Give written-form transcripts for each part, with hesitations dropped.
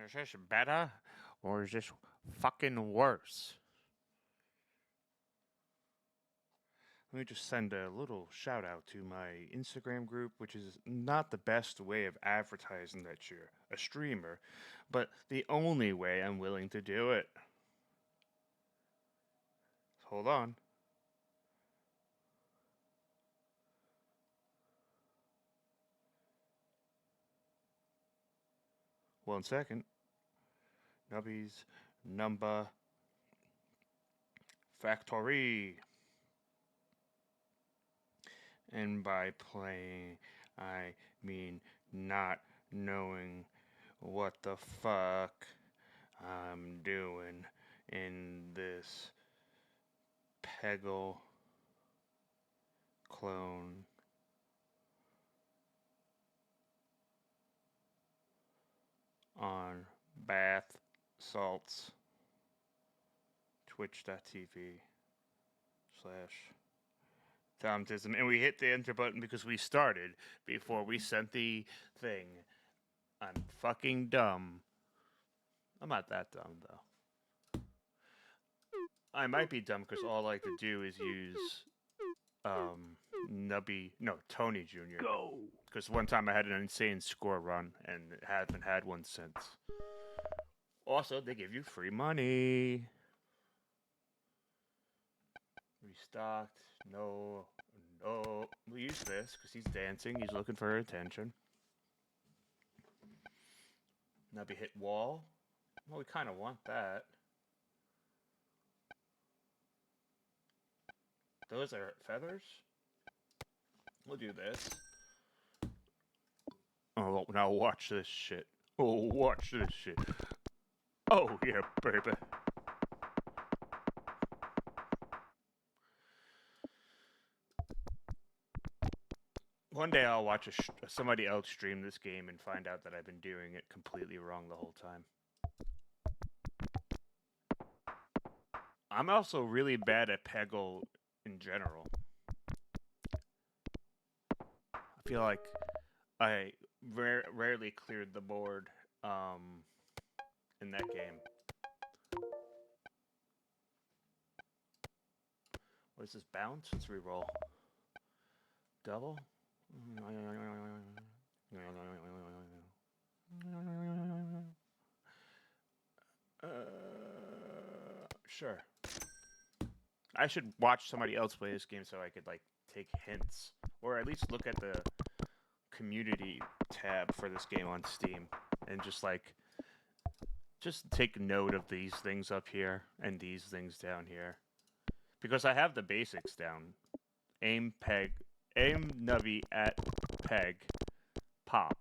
Is this better or is this fucking worse? Let me just send a little shout out to my Instagram group, which is not the best way of advertising that you're a streamer, but the only way I'm willing to do it. Hold on. One second. Nubbys number factory. And by playing, I mean not knowing what the fuck I'm doing in this Peggle clone. On bath salts twitch.tv slash Tomtism, and we hit the enter button because we started before we sent the thing. I'm fucking dumb. I'm not that dumb though. I might be dumb because all I like to do is use Tony Jr. Go. Because one time I had an insane score run and haven't had one since. Also, they give you free money. Restocked. No. We'll use this because he's dancing. He's looking for attention. Nubby hit wall. Well, we kind of want that. Those are feathers. We'll do this. Oh, now watch this shit. Oh, watch this shit. Oh, yeah, baby. One day I'll watch somebody else stream this game and find out that I've been doing it completely wrong the whole time. I'm also really bad at Peggle in general. I feel like I rarely cleared the board in that game. What is this, bounce? Let's reroll. Double? Sure. I should watch somebody else play this game so I could, like, take hints. Or at least look at the community tab for this game on Steam. And just take note of these things up here and these things down here. Because I have the basics down. Aim, nubby at peg, pop.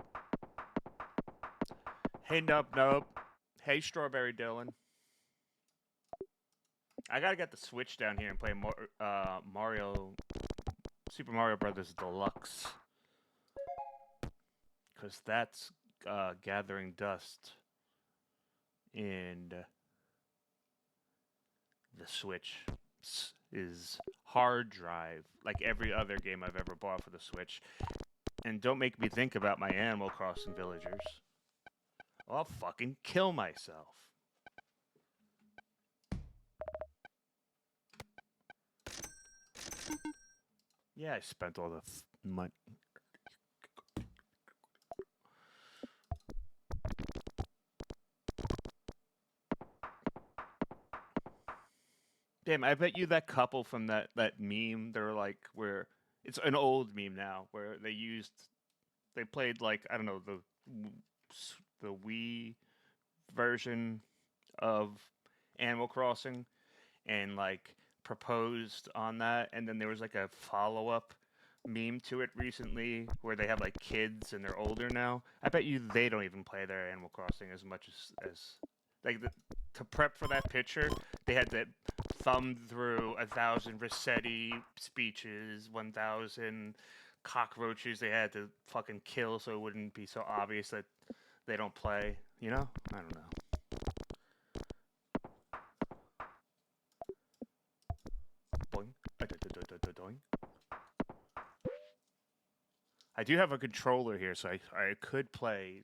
Hey, nub. Hey, Strawberry Dylan. I gotta get the Switch down here and play Super Mario Brothers Deluxe. Because that's gathering dust. And the Switch is hard drive, like every other game I've ever bought for the Switch. And don't make me think about my Animal Crossing villagers. I'll fucking kill myself. Yeah, I spent all the money. Damn, I bet you that couple from that meme, they're like, where it's an old meme now, where they played, like, I don't know, the Wii version of Animal Crossing and, like, proposed on that, and then there was, like, a follow-up meme to it recently where they have, like, kids and they're older now. I bet you they don't even play their Animal Crossing as much as like, to prep for that picture, they had to thumb through 1,000 Rossetti speeches, 1,000 cockroaches they had to fucking kill so it wouldn't be so obvious that they don't play, you know? I don't know. Boing. Doing. I do have a controller here, so I could play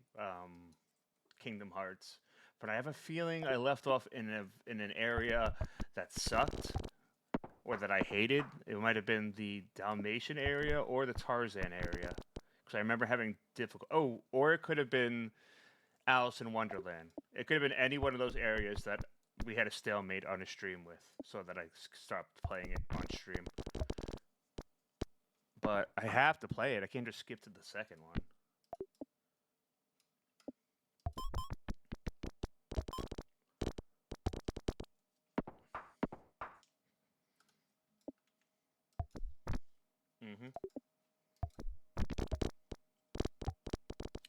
Kingdom Hearts. but I have a feeling I left off in an area that sucked or that I hated. It might have been the Dalmatian area or the Tarzan area, because I remember having difficult. Oh, or it could have been Alice in Wonderland. It could have been any one of those areas that we had a stalemate on a stream with, so that I stopped playing it on stream. But I have to play it. I can't just skip to the second one.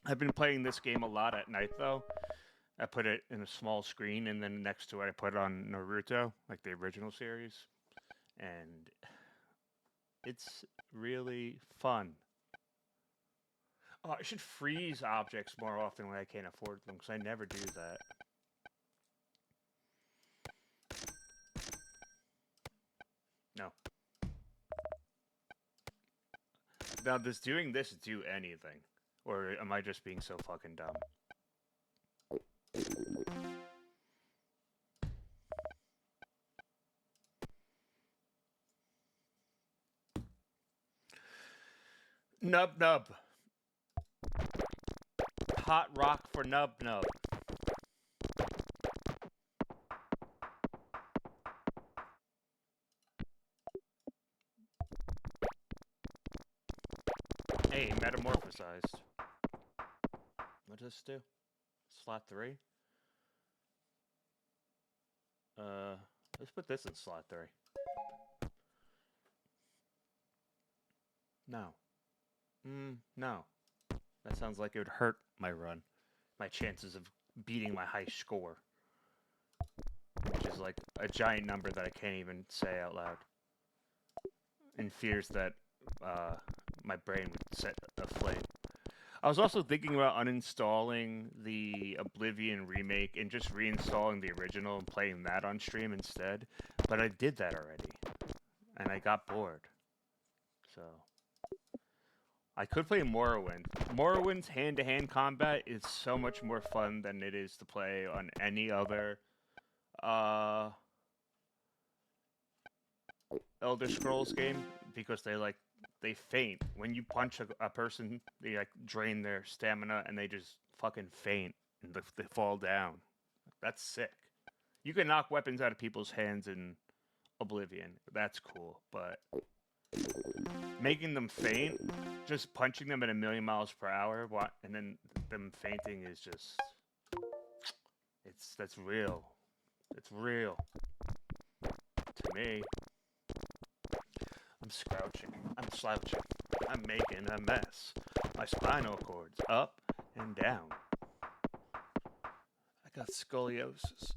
I've been playing this game a lot at night, though. I put it in a small screen, and then next to it, I put it on Naruto, like the original series. And it's really fun. Oh, I should freeze objects more often when I can't afford them, because I never do that. No. Now, does doing this do anything? Or am I just being so fucking dumb? Nub Nub. Hot rock for Nub Nub. Hey, metamorphosized. What does this do? Slot 3? Let's put this in slot 3. No. No. That sounds like it would hurt my run. My chances of beating my high score. Which is like a giant number that I can't even say out loud. In fears that my brain would set aflame. I was also thinking about uninstalling the Oblivion remake and just reinstalling the original and playing that on stream instead. But I did that already. And I got bored. So I could play Morrowind. Morrowind's hand-to-hand combat is so much more fun than it is to play on any other Elder Scrolls game, because they faint. When you punch a person, they like drain their stamina and they just fucking faint and they fall down. That's sick. You can knock weapons out of people's hands in Oblivion. That's cool, but making them faint, just punching them at 1,000,000 miles per hour, and then them fainting is just, that's real. It's real to me. I'm scrouching. I'm slouching. I'm making a mess. My spinal cord's up and down. I got scoliosis.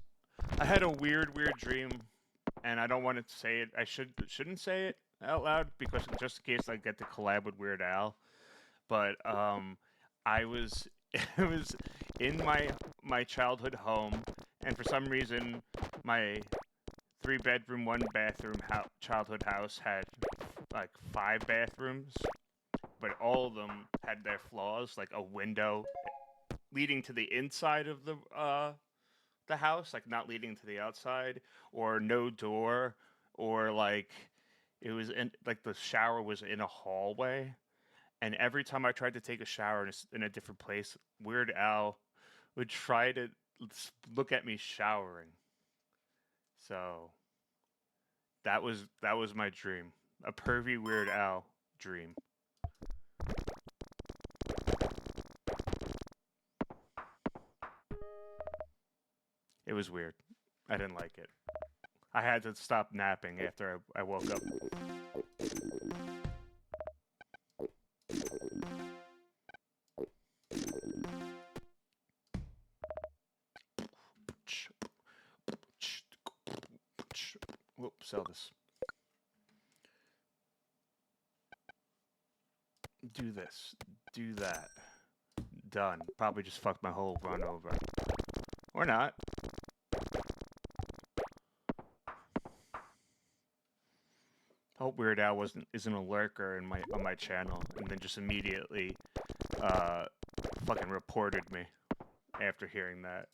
I had a weird dream, and I don't want to say it. I shouldn't say it out loud, because just in case I get to collab with Weird Al. But I was it was in my childhood home, and for some reason my 3-bedroom, 1-bathroom childhood house had like 5 bathrooms, but all of them had their flaws, like a window leading to the inside of the house, like not leading to the outside, or no door, or like it was in, like the shower was in a hallway, and every time I tried to take a shower in a different place, Weird Al would try to look at me showering. So that was my dream. A pervy Weird Al dream. It was weird. I didn't like it. I had to stop napping after I woke up. Whoop, sell this. Do this. Do that. Done. Probably just fucked my whole run over. Or not. Hope Weird Al isn't a lurker on my channel, and then just immediately fucking reported me after hearing that.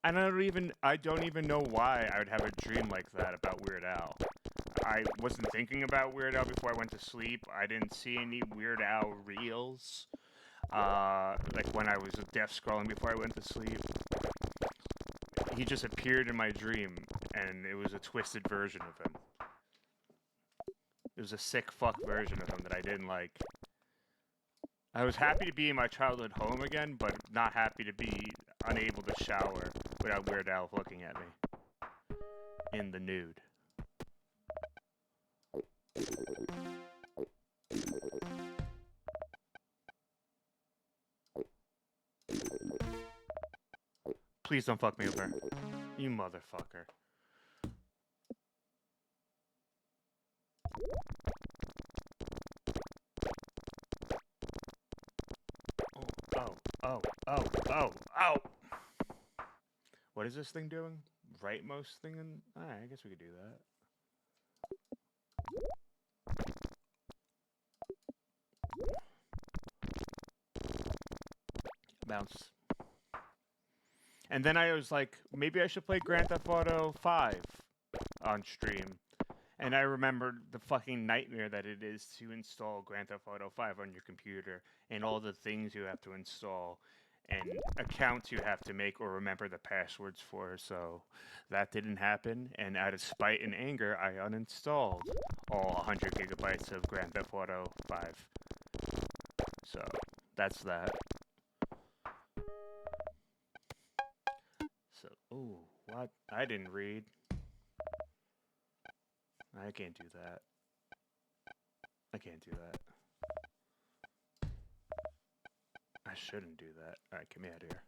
I don't even know why I would have a dream like that about Weird Al. I wasn't thinking about Weird Al before I went to sleep. I didn't see any Weird Al reels. Like when I was death scrolling before I went to sleep. He just appeared in my dream, and it was a twisted version of him. It was a sick fuck version of him that I didn't like. I was happy to be in my childhood home again, but not happy to be unable to shower without Weird Al looking at me. In the nude. Please don't fuck me over. You motherfucker. Oh. What is this thing doing? Rightmost thing in... Alright, I guess we could do that. Bounce. And then I was like, maybe I should play Grand Theft Auto 5 on stream. And I remembered the fucking nightmare that it is to install Grand Theft Auto 5 on your computer, and all the things you have to install, and accounts you have to make or remember the passwords for. So that didn't happen, and out of spite and anger, I uninstalled all 100 gigabytes of Grand Theft Auto 5. So that's that. So, ooh, what? I didn't read. I can't do that. I can't do that. I shouldn't do that. Alright, get me out of here.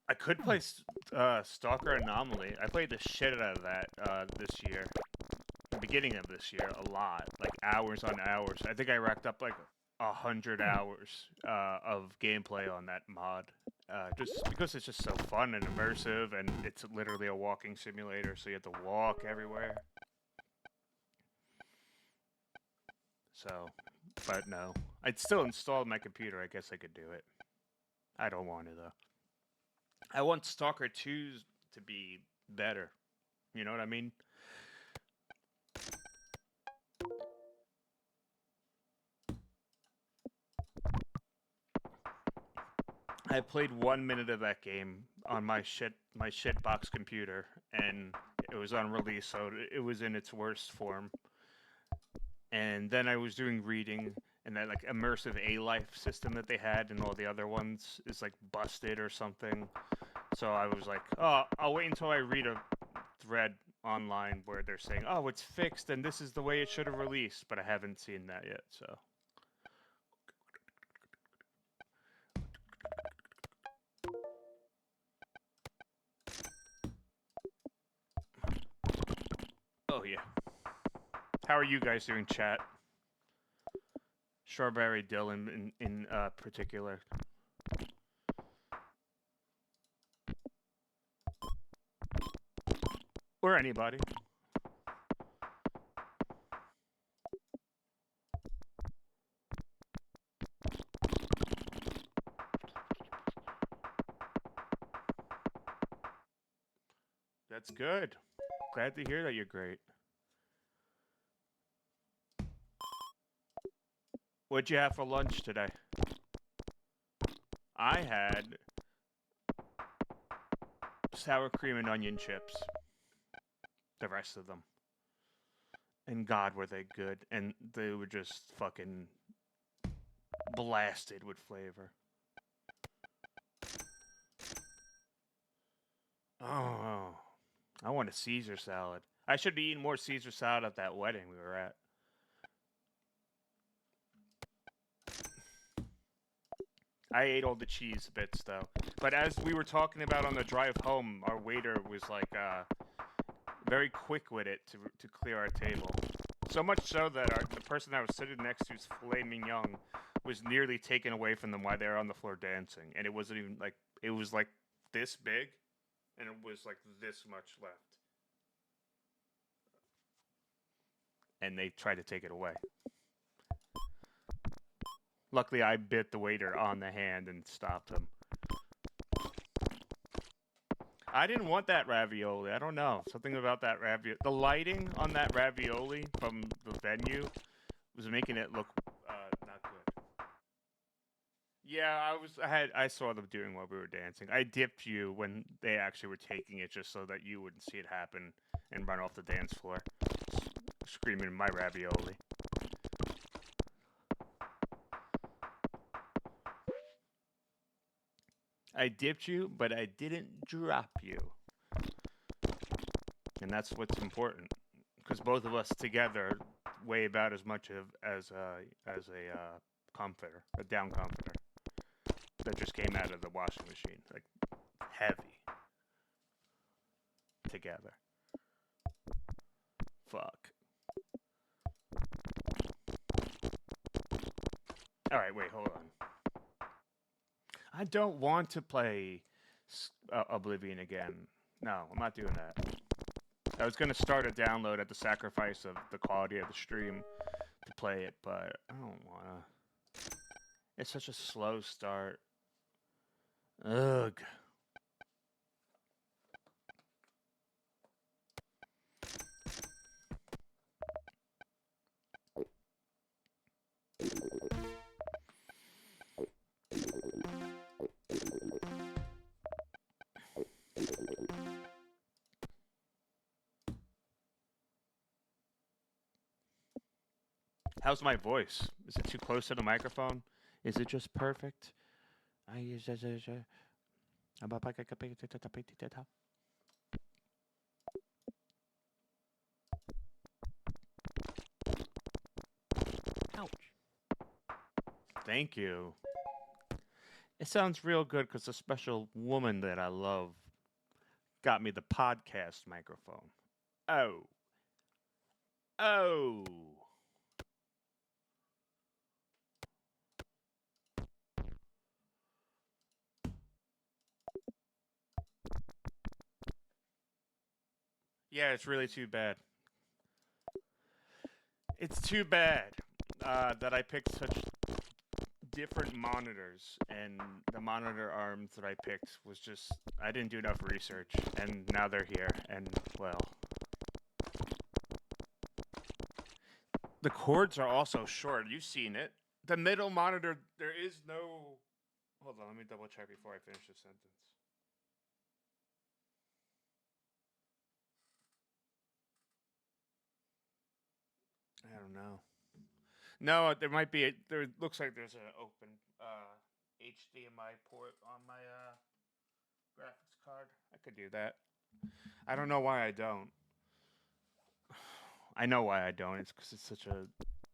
I could play Stalker Anomaly. I played the shit out of that this year. The beginning of this year, a lot. Like hours on hours. I think I racked up like 100 hours of gameplay on that mod. Just because it's just so fun and immersive, and it's literally a walking simulator, so you have to walk everywhere. So, but no. I'd still install my computer. I guess I could do it. I don't want to, though. I want Stalker 2 to be better. You know what I mean? I played 1 minute of that game on my shitbox computer, and it was on release, so it was in its worst form. And then I was doing reading, and that like immersive A-Life system that they had and all the other ones is like busted or something. So I was like, oh, I'll wait until I read a thread online where they're saying, oh, it's fixed and this is the way it should have released, but I haven't seen that yet, so. Oh, yeah. How are you guys doing, chat? Strawberry Dylan in particular. Or anybody. That's good. Glad to hear that you're great. What'd you have for lunch today? I had sour cream and onion chips. The rest of them. And God, were they good. And they were just fucking blasted with flavor. Oh, I want a Caesar salad. I should be eating more Caesar salad at that wedding we were at. I ate all the cheese bits, though. But as we were talking about on the drive home, our waiter was, like, very quick with it to clear our table. So much so that the person I was sitting next to's filet mignon was nearly taken away from them while they were on the floor dancing. And it wasn't even, like, it was, like, this big, and it was, like, this much left. and they tried to take it away. Luckily, I bit the waiter on the hand and stopped him. I didn't want that ravioli. I don't know. Something about that ravioli. The lighting on that ravioli from the venue was making it look not good. Yeah, I saw them doing while we were dancing. I dipped you when they actually were taking it just so that you wouldn't see it happen and run off the dance floor screaming my ravioli. I dipped you, but I didn't drop you. And that's what's important, because both of us together weigh about as much as a comforter, a down comforter that just came out of the washing machine, like heavy together. Fuck. All right, wait, hold on. I don't want to play Oblivion again. No, I'm not doing that. I was gonna start a download at the sacrifice of the quality of the stream to play it, but I don't wanna. It's such a slow start. Ugh. How's my voice? Is it too close to the microphone? Is it just perfect? Ouch. Thank you. It sounds real good because a special woman that I love got me the podcast microphone. Oh. Oh. Yeah, it's really too bad. It's too bad that I picked such different monitors, and the monitor arms that I picked was just, I didn't do enough research, and now they're here, and well. The cords are also short. You've seen it. The middle monitor, there is no. Hold on, let me double check before I finish the sentence. I don't know. No, there might be. There looks like there's an open HDMI port on my graphics card. I could do that. I don't know why I don't. I know why I don't. It's because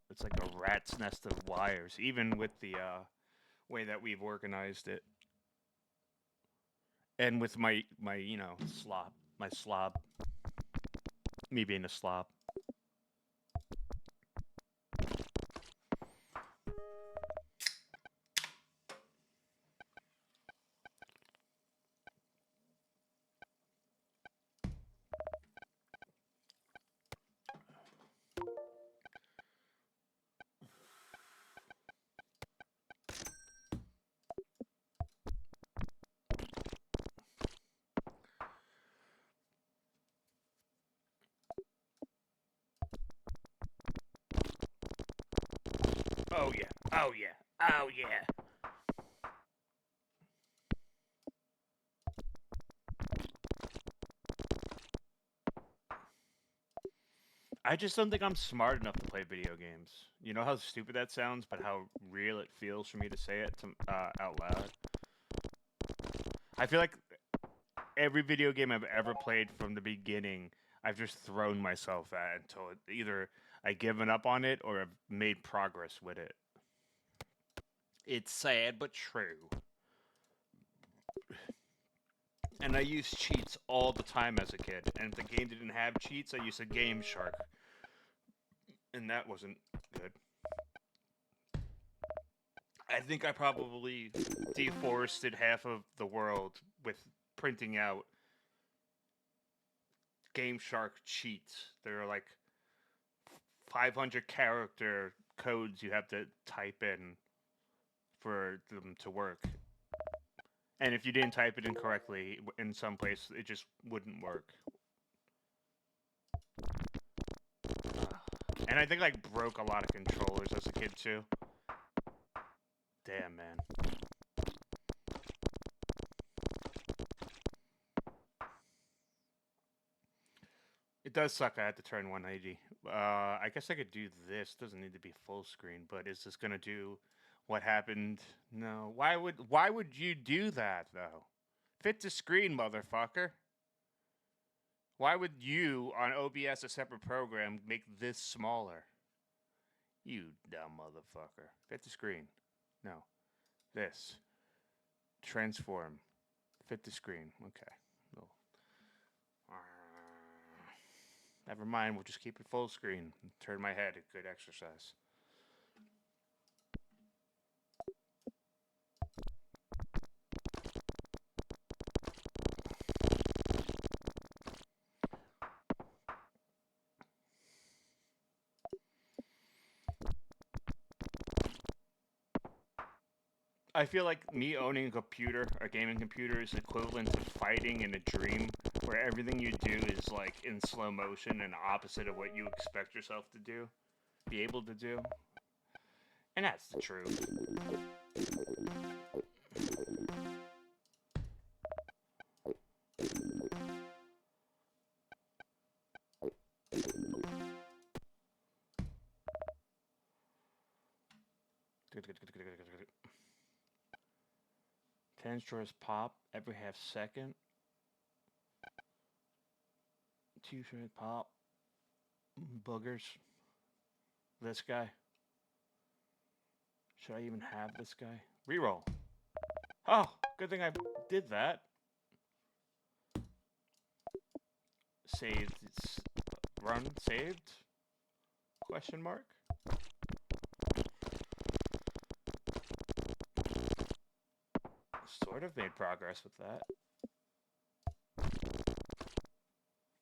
it's like a rat's nest of wires, even with the way that we've organized it, and with my slob, me being a slob. Oh yeah. Oh yeah. Oh yeah. I just don't think I'm smart enough to play video games. You know how stupid that sounds, but how real it feels for me to say it out loud. I feel like every video game I've ever played from the beginning, I've just thrown myself at until either I've given up on it or I've made progress with it. It's sad but true. And I used cheats all the time as a kid. And if the game didn't have cheats, I used a Game Shark. And that wasn't good. I think I probably deforested half of the world with printing out Game Shark cheats. They're like 500 character codes you have to type in for them to work. And if you didn't type it in correctly, in some place, it just wouldn't work. And I think I broke a lot of controllers as a kid too. Damn, man. It does suck I had to turn 180. I guess I could do this. Doesn't need to be full screen, but is this gonna do what happened? No. Why would you do that though? Fit to screen, motherfucker. Why would you on OBS, a separate program, make this smaller? You dumb motherfucker. Fit to screen. No. This. Transform. Fit to screen. Okay. No. Never mind, we'll just keep it full screen. Turn my head, a good exercise. I feel like me owning a computer, a gaming computer, is equivalent to fighting in a dream, where everything you do is like in slow motion and opposite of what you expect yourself to do, be able to do. And that's the truth. Good. 10 straws pop every half second. 2 straws pop. Boogers. This guy. Should I even have this guy? Reroll. Oh, good thing I did that. Saved. It's run. Saved? Question mark? Sort of made progress with that.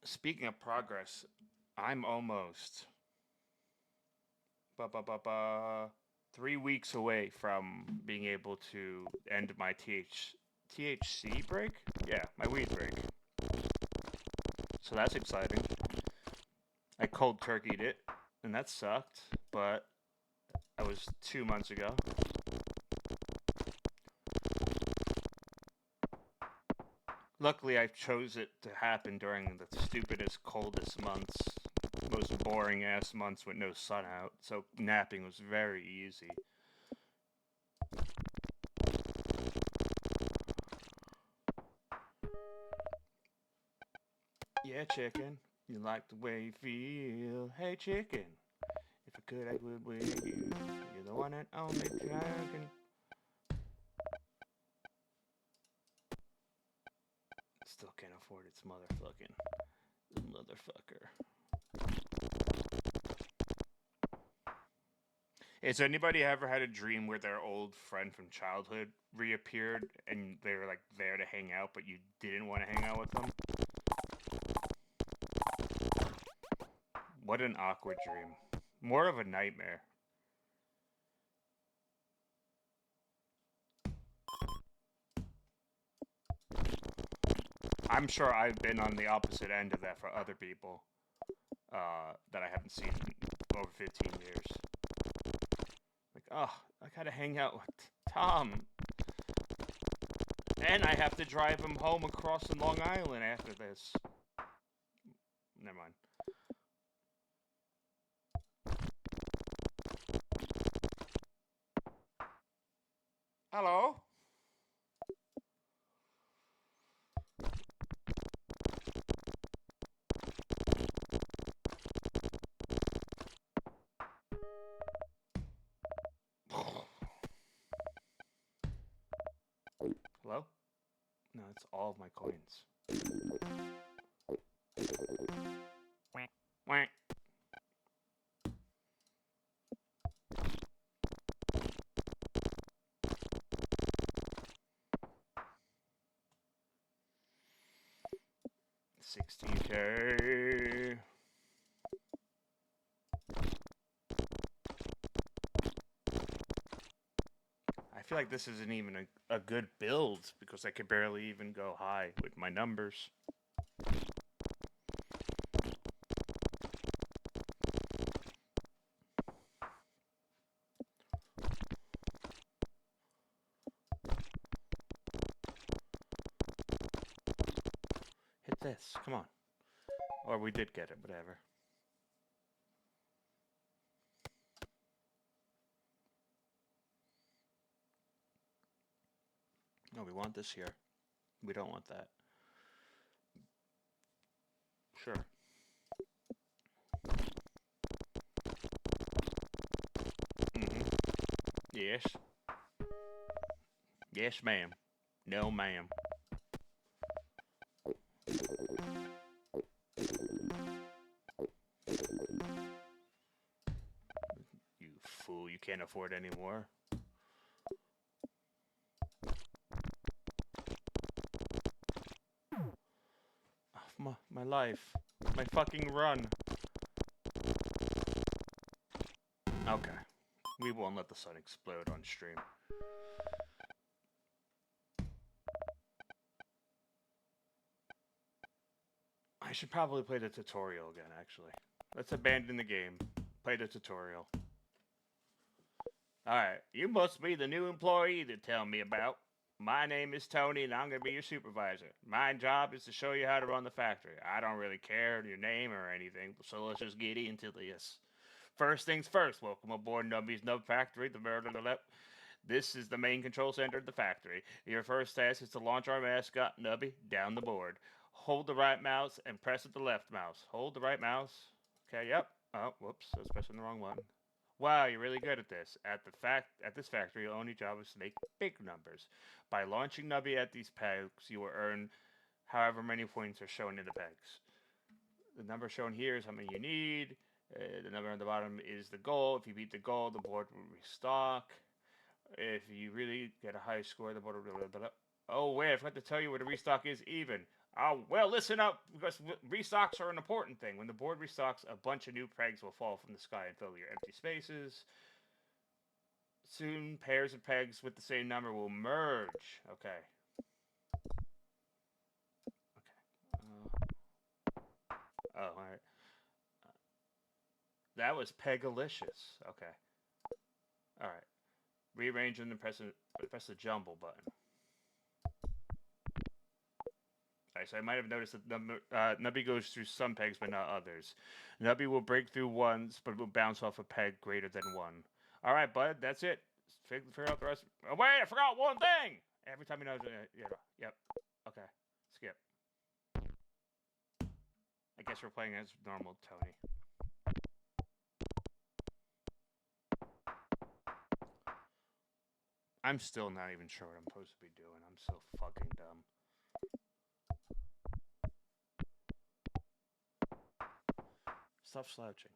Speaking of progress, I'm almost 3 weeks away from being able to end my THC break? Yeah, my weed break. So that's exciting. I cold turkeyed it, and that sucked, but that was 2 months ago. Luckily, I chose it to happen during the stupidest, coldest months, most boring-ass months with no sun out, so napping was very easy. Yeah, chicken, you like the way you feel. Hey, chicken, if I could, I would with you. You're the one and only chicken. Still can't afford its motherfucker. Has anybody ever had a dream where their old friend from childhood reappeared and they were like there to hang out, but you didn't want to hang out with them? What an awkward dream. More of a nightmare. I'm sure I've been on the opposite end of that for other people that I haven't seen in over 15 years. Like, oh, I gotta hang out with Tom. And I have to drive him home across Long Island after this. Never mind. Hello? Hello? No, it's all of my coins. Whack. 16K. feel like this isn't even a good build because I could barely even go high with my numbers. Hit this, come on. Or we did get it, whatever. No, we want this here. We don't want that. Sure. Yes. Yes, ma'am. No, ma'am. You fool, you can't afford any more. My life. My fucking run. Okay. We won't let the sun explode on stream. I should probably play the tutorial again, actually. Let's abandon the game. Play the tutorial. Alright, you must be the new employee to tell me about. My name is Tony, and I'm going to be your supervisor. My job is to show you how to run the factory. I don't really care your name or anything, so let's just get into this. First things first, welcome aboard Nubbys Nub Factory. This is the main control center of the factory. Your first task is to launch our mascot, Nubby, down the board. Hold the right mouse and press with the left mouse. Hold the right mouse. Okay, yep. Oh, whoops, I was pressing the wrong one. Wow, you're really good at this. At this factory, your only job is to make big numbers. By launching Nubby at these pegs, you will earn however many points are shown in the pegs. The number shown here is how many you need. The number on the bottom is the goal. If you beat the goal, the board will restock. If you really get a high score, the board will... Oh, wait, I forgot to tell you what a restock is even. Oh, well, listen up, because restocks are an important thing. When the board restocks, a bunch of new pegs will fall from the sky and fill your empty spaces. Soon, pairs of pegs with the same number will merge. Okay. Oh, alright. That was Pegalicious. Okay. Alright. Rearrange them and press the jumble button. Alright, so I might have noticed that Nubby goes through some pegs, but not others. Nubby will break through ones, but will bounce off a peg greater than one. Alright, bud, that's it. Figure out the rest. Oh, wait, I forgot one thing! Every time you know, yep. Okay, skip. I guess we're playing as normal Tony. I'm still not even sure what I'm supposed to be doing. I'm so fucking dumb. Stop slouching.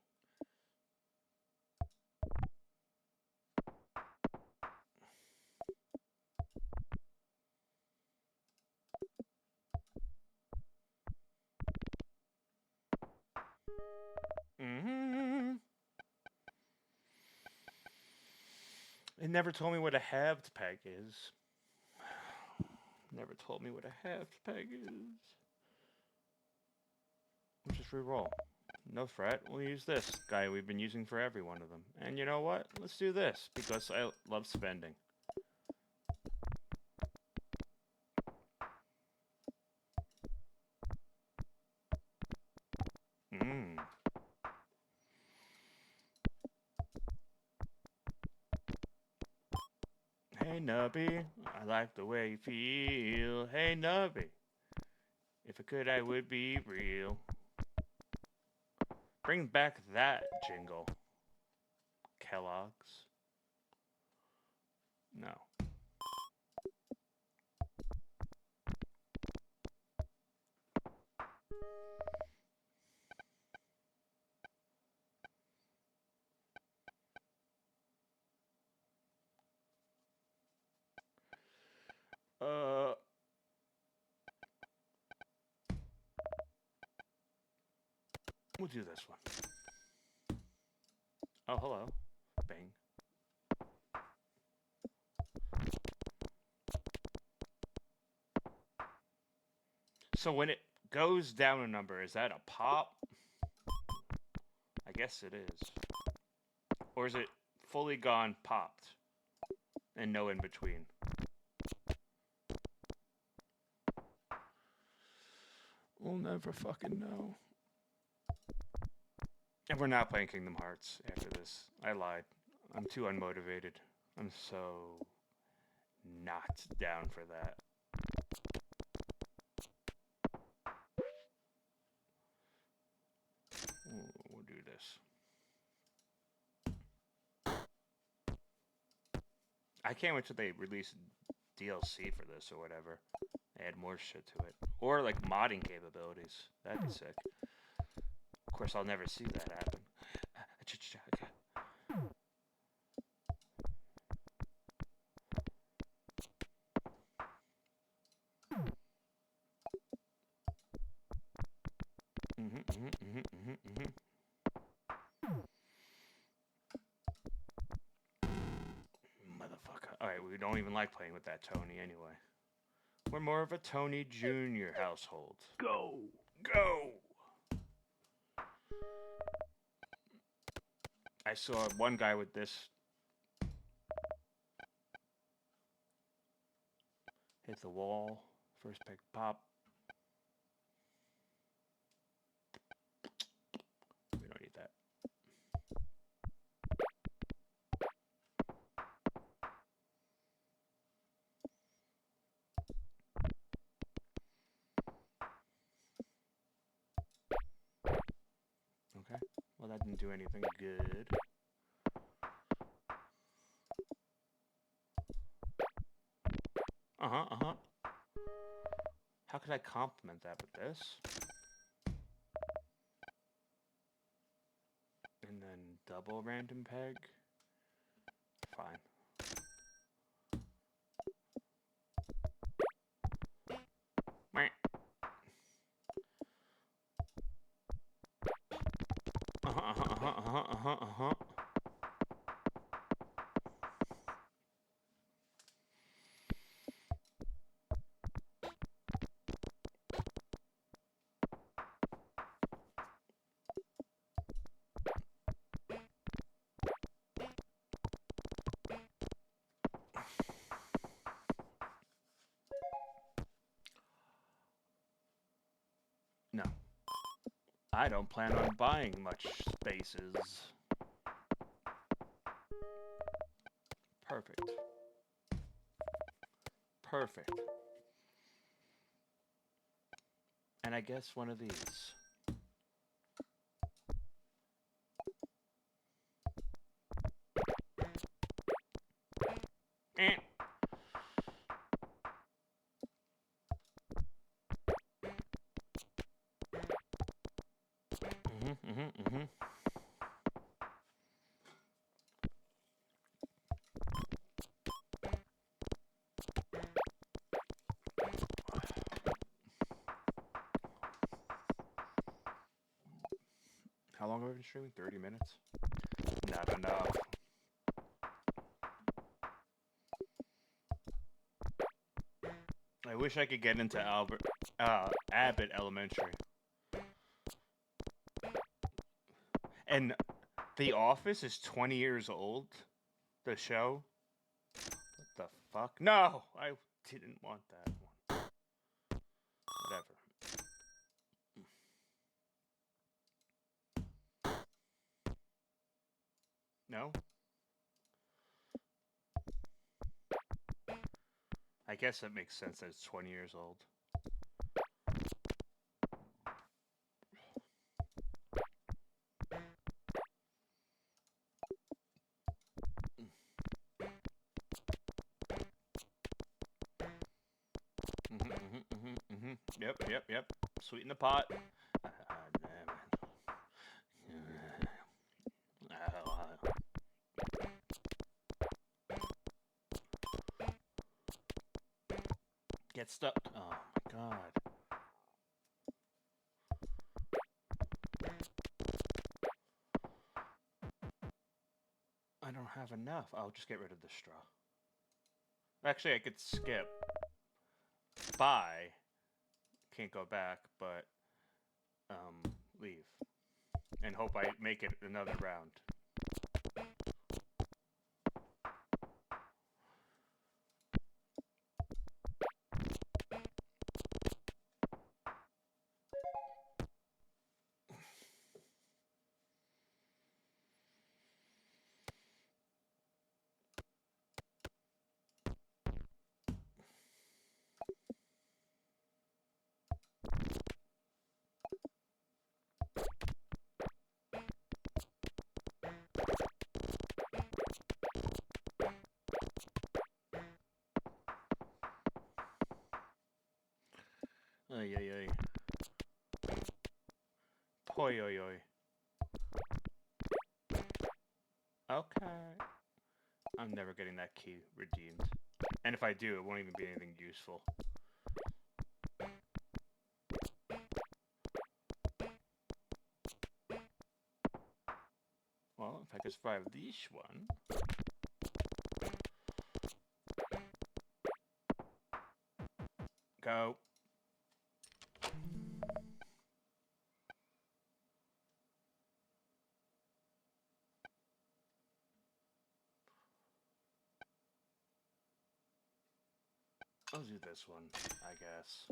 It never told me what a halved peg is. Never told me what a halved peg is. We'll just re-roll. No fret, we'll use this guy we've been using for every one of them. And you know what? Let's do this, because I love spending. Hey Nubby, I like the way you feel. Hey Nubby, if I could I would be real. Bring back that jingle. Kellogg's. No. We'll do this one. Oh, hello. Bang. So when it goes down a number, is that a pop? I guess it is. Or is it fully gone popped and no in between? We'll never fucking know. And we're not playing Kingdom Hearts after this. I lied. I'm too unmotivated. I'm so not down for that. We'll do this. I can't wait till they release DLC for this or whatever. Add more shit to it. Or like modding capabilities. That'd be sick. Of course, I'll never see that happen. Motherfucker. Alright, we don't even like playing with that Tony anyway. We're more of a Tony Jr. household. Go! Go! I saw one guy with this. Hit the wall. First pick pop. We don't need that. Okay. Well, that didn't do anything good. How could I complement that with this? And then double random peg? Fine. No. I don't plan on buying much spaces. Perfect. Perfect. And I guess one of these. How long have I been streaming? 30 minutes? Not enough. I wish I could get into Abbott Elementary. And The Office is 20 years old? The show? What the fuck? No! I didn't want that one. Whatever. No? I guess that makes sense that it's 20 years old. Yep. Sweeten the pot. Get stuck. Oh my god. I don't have enough. I'll just get rid of the straw. Actually, I could skip. Buy can't go back, but leave and hope I make it another round. Ay, ay, ay. Hoi, oi, oi. Okay. I'm never getting that key redeemed. And if I do, it won't even be anything useful. Well, if I could survive this one... Go. I'll do this one, I guess.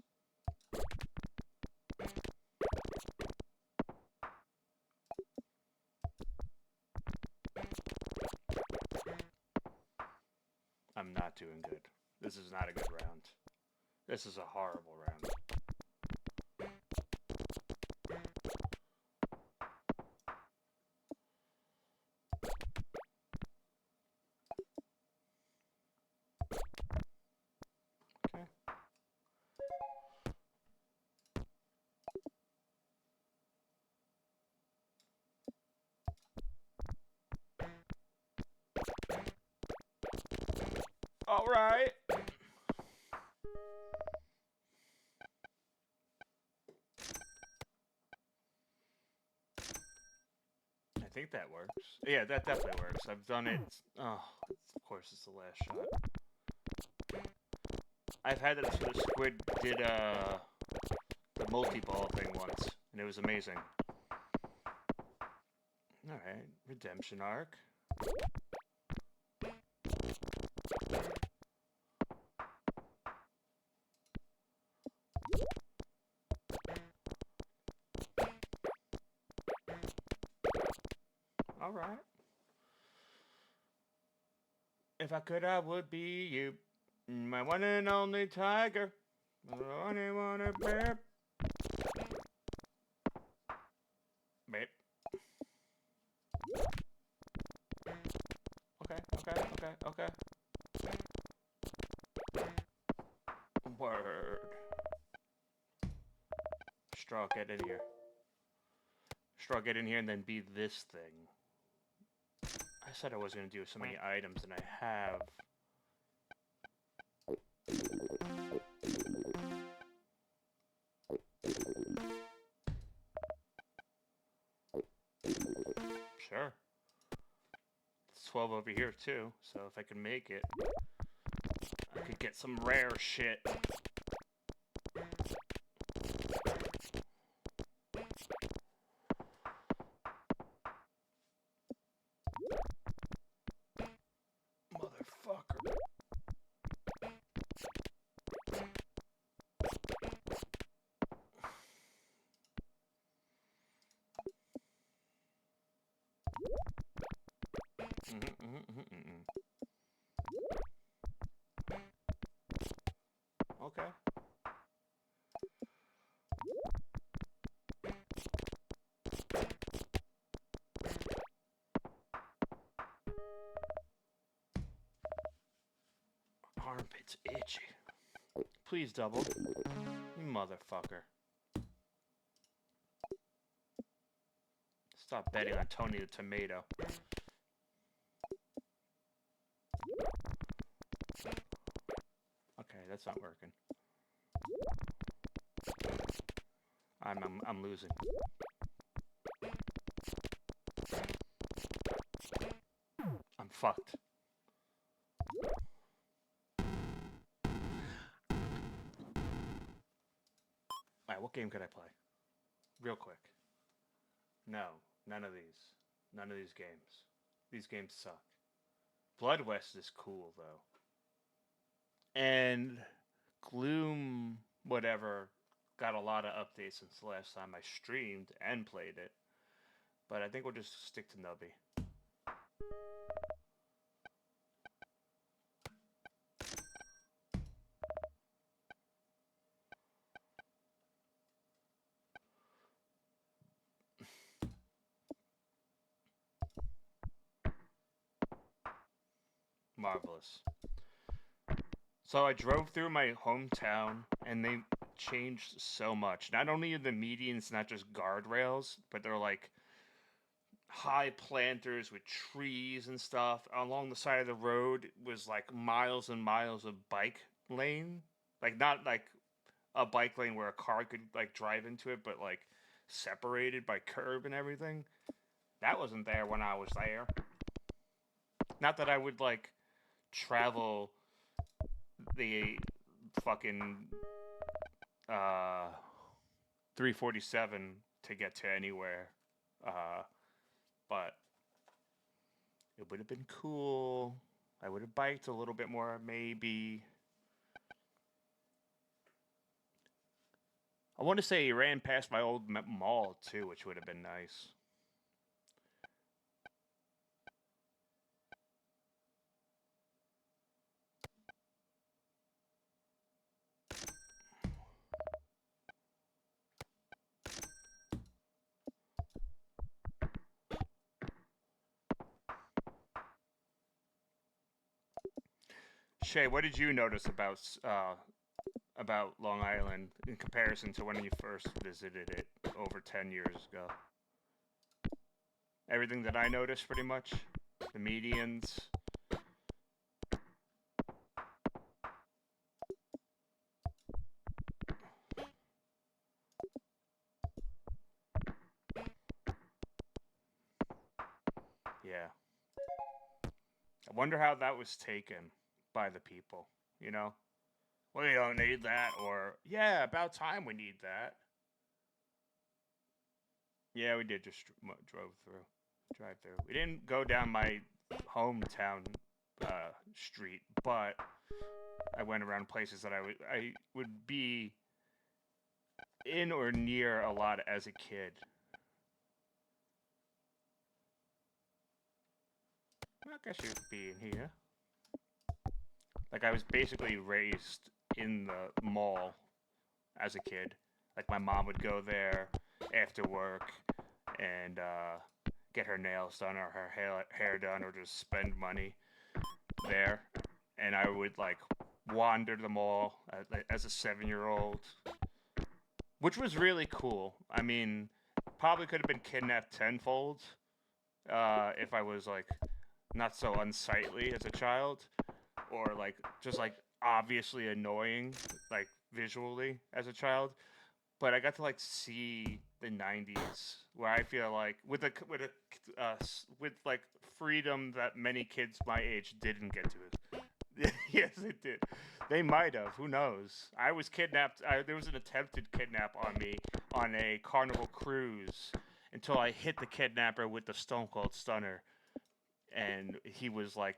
I'm not doing good. This is not a good round. This is a horrible round. Okay. All right. I think that works. Yeah, that definitely works. I've done it. Oh, of course it's the last shot. I've had it so the squid did the multi-ball thing once, and it was amazing. All right, redemption arc. All right. If I could, I would be you, my one and only tiger. I only wanna bear. Babe. Okay. Word. Straw, get in here. Straw, get in here and then be this thing. I said I was gonna do so many items, and I have. Sure. It's 12 over here too, so if I can make it, I could get some rare shit. Motherfucker. Okay. Armpit's itchy. Please double. You motherfucker. Stop betting on Tony the Tomato. Okay, that's not working. I'm losing. I'm fucked. Alright, what game could I play? Real quick. No, none of these. None of these games. These games suck. Blood West is cool, though. And Gloom, whatever, got a lot of updates since the last time I streamed and played it. But I think we'll just stick to Nubby. Marvelous. So I drove through my hometown, and they changed so much. Not only are the medians not just guardrails, but they're like high planters with trees and stuff. Along the side of the road was like miles and miles of bike lane. Like not like a bike lane where a car could like drive into it, but like separated by curb and everything. That wasn't there when I was there. Not that I would like travel the fucking 347 to get to anywhere. But it would have been cool. I would have biked a little bit more, maybe. I want to say he ran past my old mall, too, which would have been nice. Shay, what did you notice about Long Island in comparison to when you first visited it over 10 years ago? Everything that I noticed, pretty much. The medians. Yeah. I wonder how that was taken by the people, you know? We don't need that, or, yeah, about time we need that. Yeah, we did just drive through. We didn't go down my hometown street, but I went around places that I would be in or near a lot as a kid. I guess you'd be in here. Like I was basically raised in the mall as a kid. Like my mom would go there after work and get her nails done or her hair done or just spend money there. And I would like wander the mall as a 7-year-old, which was really cool. I mean, probably could have been kidnapped tenfold if I was like not so unsightly as a child, or like just like obviously annoying like visually as a child. But I got to like see the '90s, where I feel like with like freedom that many kids my age didn't get to. Yes, it did. They might have. Who knows? I was kidnapped. There was an attempted kidnap on me on a Carnival cruise until I hit the kidnapper with the Stone Cold Stunner, and he was like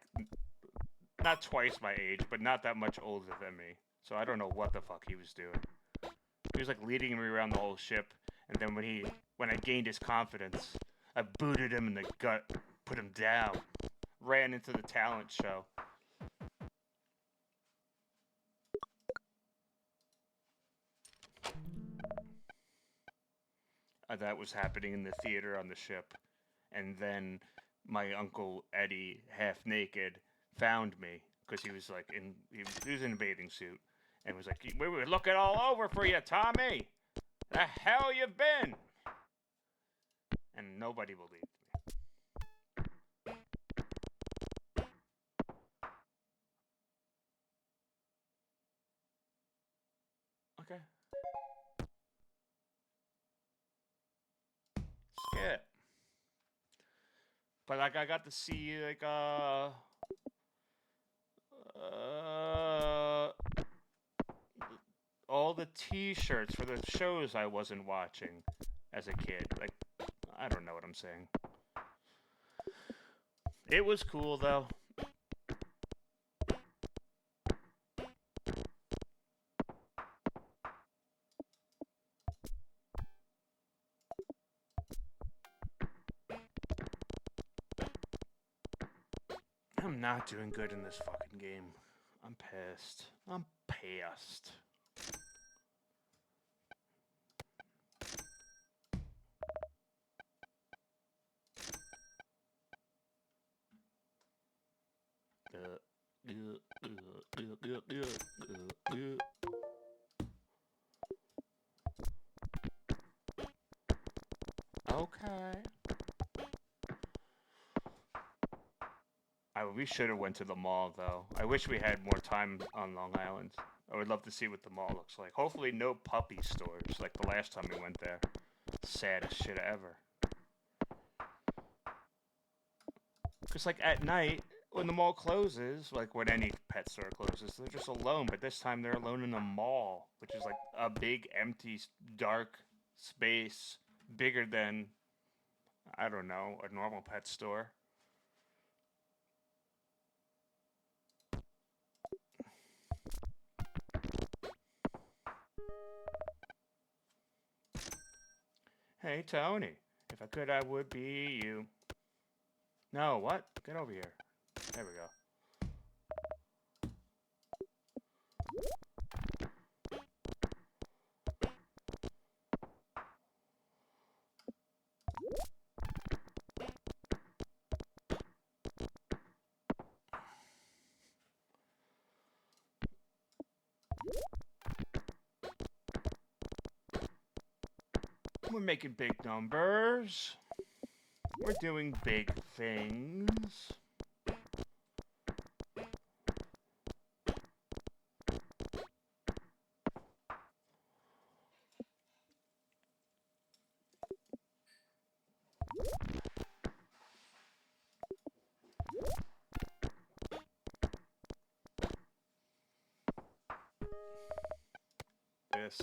not twice my age, but not that much older than me. So I don't know what the fuck he was doing. He was like leading me around the whole ship, and then when I gained his confidence, I booted him in the gut, put him down, ran into the talent show. That was happening in the theater on the ship, and then my uncle Eddie, half naked, found me because he was like he was in a bathing suit, and was like, "We were looking all over for you, Tommy. The hell you been?" And nobody believed me. Okay, skip. But like I got to see like uh all the T-shirts for the shows I wasn't watching as a kid. Like, I don't know what I'm saying. It was cool though. I'm not doing good in this fucking game. I'm pissed. I'm pissed. Okay. We should have went to the mall though. I wish we had more time on Long Island. I would love to see what the mall looks like. Hopefully no puppy stores like the last time we went there. Saddest shit ever. Because like at night, when the mall closes, like when any pet store closes, they're just alone. But this time they're alone in a mall, which is like a big, empty, dark space, bigger than, I don't know, a normal pet store. Hey, Tony. If I could, I would be you. No, what? Get over here. There we go. We're making big numbers. We're doing big things. This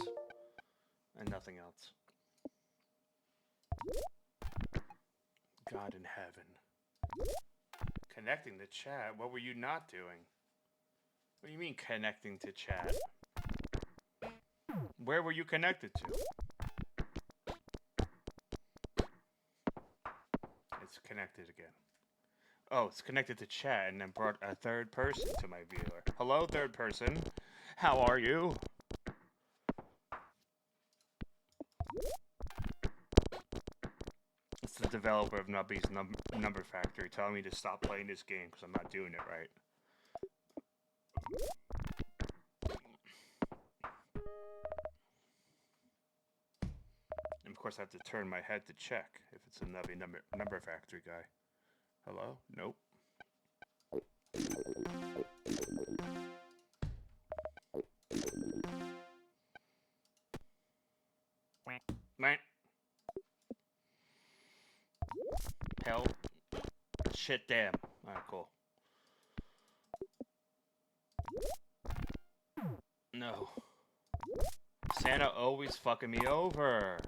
and nothing else. God in heaven. Connecting to chat? What were you not doing? What do you mean connecting to chat? Where were you connected to? It's connected again. Oh, it's connected to chat and then brought a third person to my viewer. Hello, third person. How are you? It's the developer of Nubbys Number Factory telling me to stop playing this game because I'm not doing it right. And of course I have to turn my head to check if it's a Nubby Number Factory guy. Hello? Nope. Meh. Hell. Shit, damn. Alright, cool. No. Santa always fucking me over.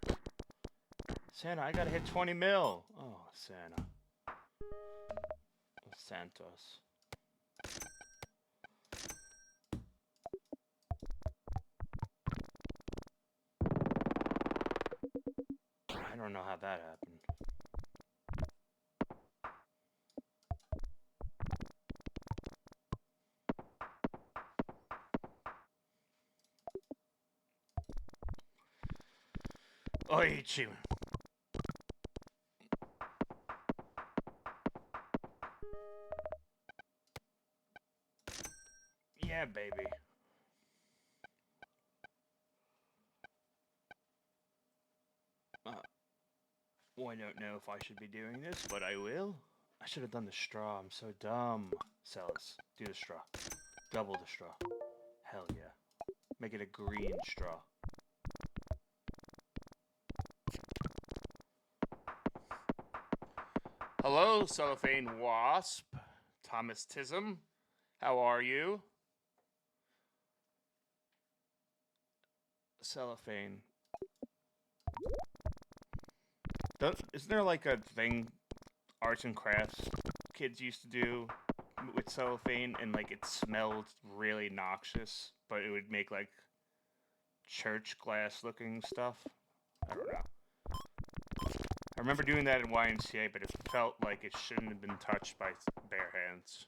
Santa, I gotta hit 20 mil. Oh, Santa. Santos. I don't know how that happened. Oichi. Yeah, baby. Well, I don't know if I should be doing this, but I will. I should have done the straw. I'm so dumb. Sellers, do the straw. Double the straw. Hell yeah. Make it a green straw. Hello, Cellophane Wasp. Thomas Tism. How are you? Cellophane. Isn't there like a thing arts and crafts kids used to do with cellophane, and like it smelled really noxious, but it would make like church glass looking stuff? I don't know. I remember doing that in YMCA, but it felt like it shouldn't have been touched by bare hands.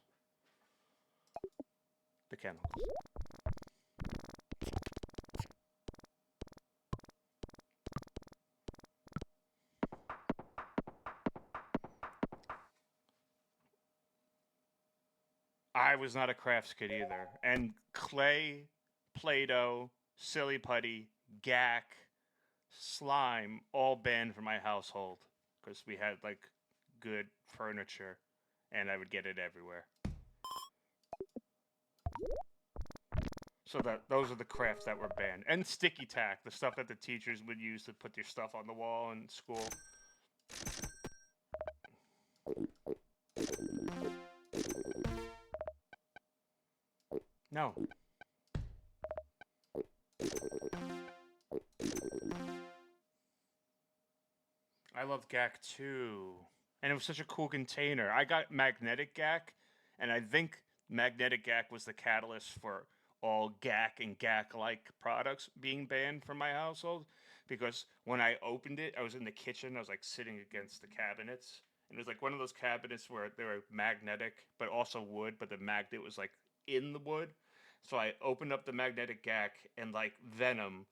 The chemicals. I was not a crafts kid either. And clay, Play-Doh, silly putty, gack, slime, all banned from my household because we had like good furniture, and I would get it everywhere. So those are the crafts that were banned, and sticky tack, the stuff that the teachers would use to put their stuff on the wall in school. No. I love gack too. And it was such a cool container. I got magnetic gack, and I think magnetic gack was the catalyst for all gack and gack-like products being banned from my household. Because when I opened it, I was in the kitchen. I was like sitting against the cabinets, and it was like one of those cabinets where they were magnetic, but also wood. But the magnet was like in the wood. So I opened up the magnetic gack, and like Venom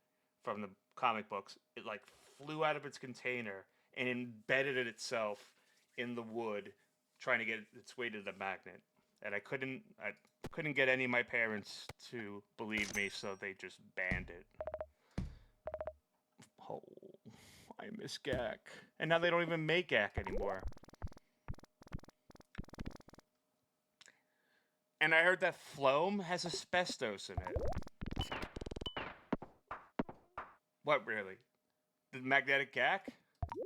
from the comic books, it like flew out of its container and embedded it itself in the wood, trying to get its way to the magnet. And I couldn't get any of my parents to believe me, so they just banned it. Oh, I miss gack. And now they don't even make gack anymore. And I heard that Floam has asbestos in it. What, really? The magnetic gack?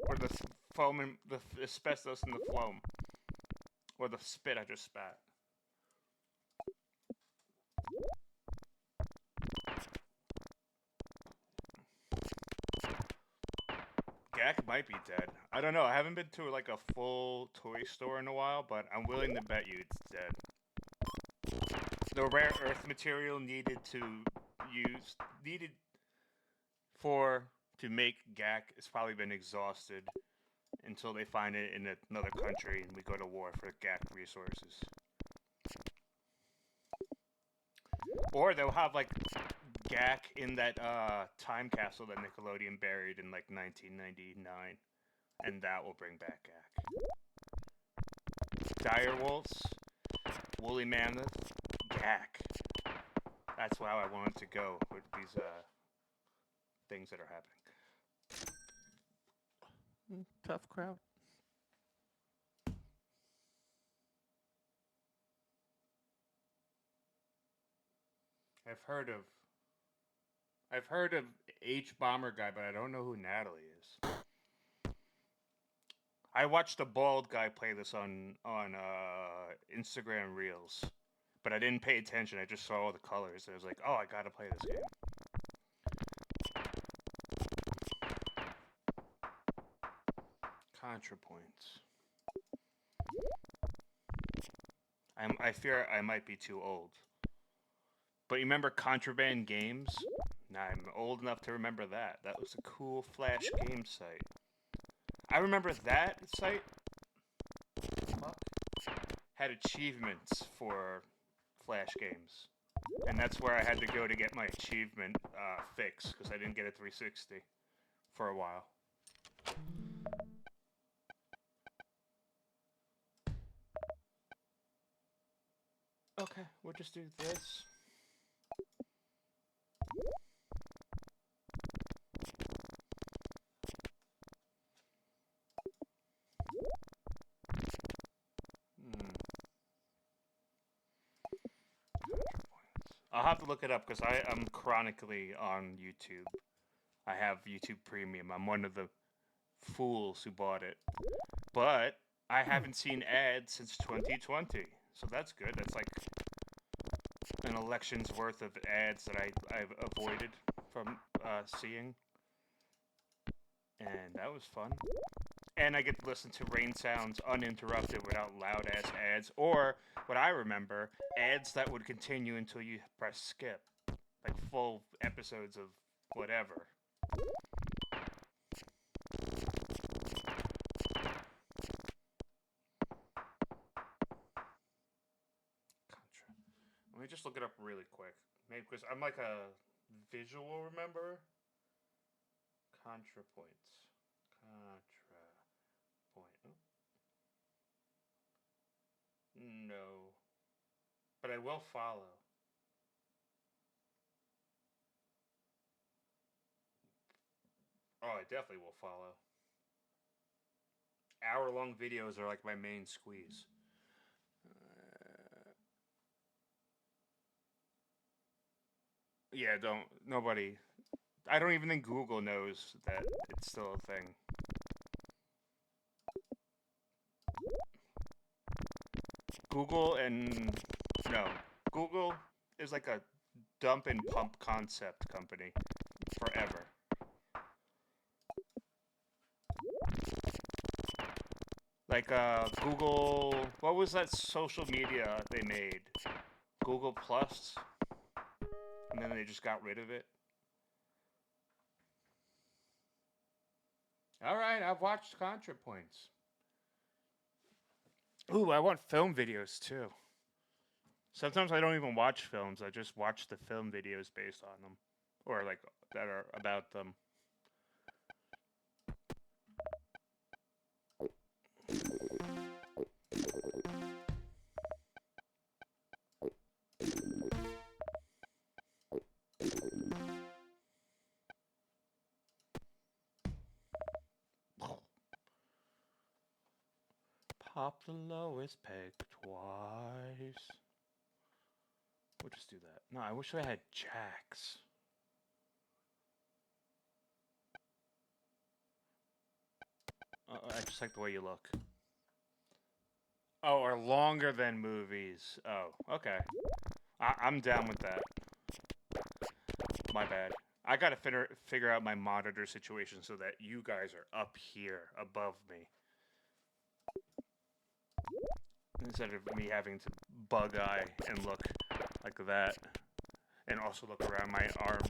Or the foam and the asbestos in the Floam? Or the spit I just spat? Gack might be dead. I don't know. I haven't been to like a full toy store in a while, but I'm willing to bet you it's dead. The rare earth material needed to make gack has probably been exhausted until they find it in another country and we go to war for gack resources. Or they'll have like gack in that time capsule that Nickelodeon buried in like 1999, and that will bring back gack. Dire wolves, woolly mammoth, gack. That's how I want it to go with these things that are happening. Tough crowd. I've heard of H Bomber guy, but I don't know who Natalie is. I watched a bald guy play this on Instagram Reels, but I didn't pay attention. I just saw all the colors. And I was like, oh, I gotta play this game. ContraPoints. I fear I might be too old. But you remember Contraband Games? Nah, I'm old enough to remember that. That was a cool Flash game site. I remember that site had achievements for Flash games. And that's where I had to go to get my achievement fix, because I didn't get a 360 for a while. Okay, we'll just do this. I'll have to look it up because I'm chronically on YouTube. I have YouTube Premium. I'm one of the fools who bought it. But I haven't seen ads since 2020. So that's good. That's like an election's worth of ads that I've avoided from seeing, and that was fun. And I get to listen to rain sounds uninterrupted without loud ass ads, or what I remember, ads that would continue until you press skip, like full episodes of whatever. Contra. Let me just look it up really quick, maybe because I'm like a visual remember. ContraPoints. ContraPoint. Oh. No. But I will follow. Oh, I definitely will follow. Hour-long videos are like my main squeeze. Yeah, don't. Nobody. I don't even think Google knows that it's still a thing. Google and. No. Google is like a dump and pump concept company forever. Like Google, what was that social media they made? Google Plus, and then they just got rid of it. All right, I've watched ContraPoints. Ooh, I want film videos too. Sometimes I don't even watch films. I just watch the film videos based on them, or like that are about them. Pop the lowest peg twice. We'll just do that. No, I wish I had jacks. I just like the way you look. Oh, or longer than movies. Oh, okay. I'm down with that. My bad. I gotta figure out my monitor situation so that you guys are up here above me. Instead of me having to bug eye and look like that. And also look around my arm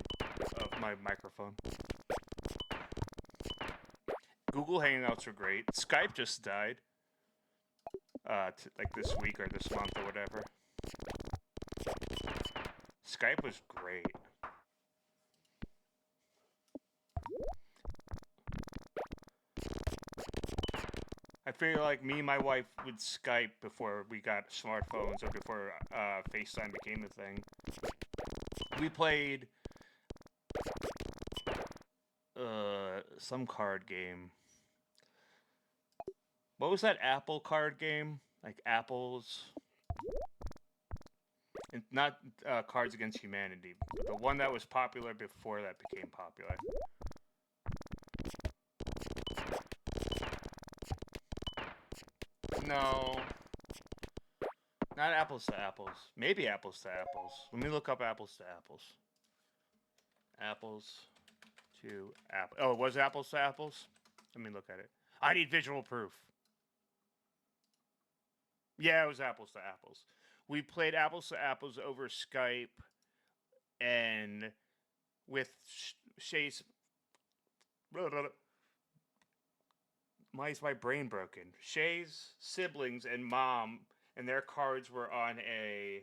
of my microphone. Google Hangouts are great. Skype just died. Like this week or this month or whatever. Skype was great. I feel like me and my wife would Skype before we got smartphones or before FaceTime became a thing. We played some card game. What was that Apple card game? Like apples. And not Cards Against Humanity, but the one that was popular before that became popular. No. Not Apples to Apples. Maybe Apples to Apples. Let me look up Apples to Apples. Apples to Apple. Oh, it was Apples to Apples? Let me look at it. I need visual proof. Yeah, it was Apples to Apples. We played Apples to Apples over Skype and with Shay's. Why is my brain broken? Shay's siblings and mom and their cards were on a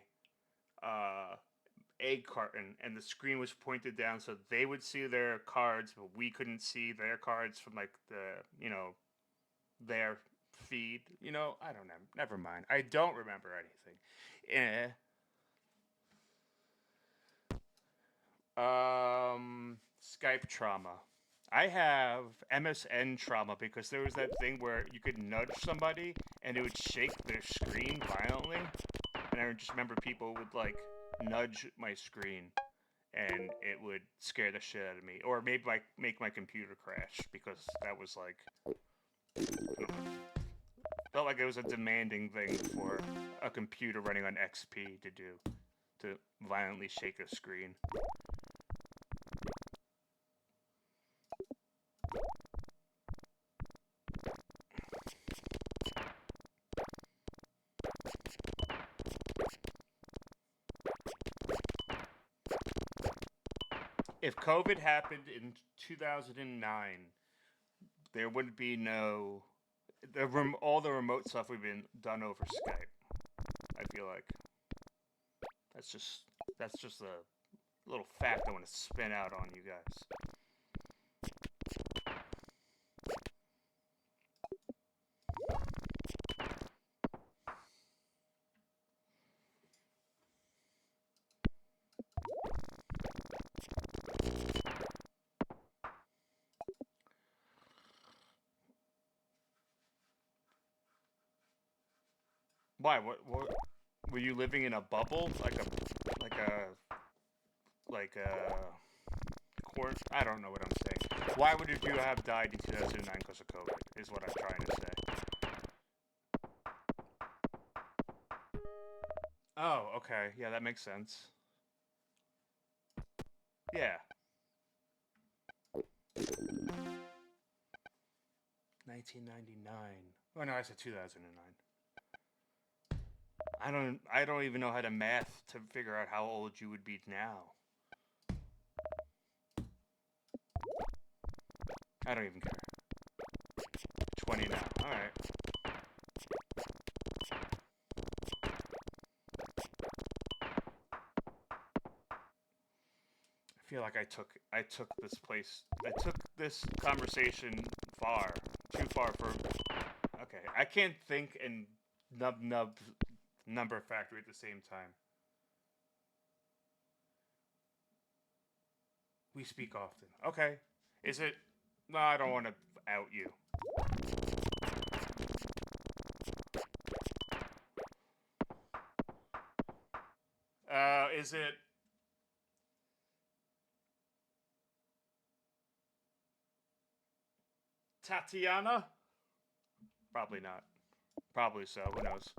egg carton, and the screen was pointed down so they would see their cards, but we couldn't see their cards from like their feed. I don't know. Never mind. I don't remember anything. Skype trauma. I have MSN trauma because there was that thing where you could nudge somebody and it would shake their screen violently. And I just remember people would like nudge my screen and it would scare the shit out of me. Or maybe like make my computer crash because that was like felt like it was a demanding thing for a computer running on XP to do, to violently shake a screen. If COVID happened in 2009, there would be no all the remote stuff we've been done over Skype. I feel like that's just a little fact I want to spin out on you guys. Why? What? Were you living in a bubble, like a court? I don't know what I'm saying. Why would you have died in 2009 because of COVID? Is what I'm trying to say. Oh, okay. Yeah, that makes sense. Yeah. 1999. Oh no, I said 2009. I don't even know how to math to figure out how old you would be now. I don't even care. 20 now. Alright. I feel like I took this conversation too far for. Okay, I can't think and number factory at the same time. We speak often. Okay, is it? No, I don't want to out you. Is it? Tatiana? Probably not. Probably so. Who knows?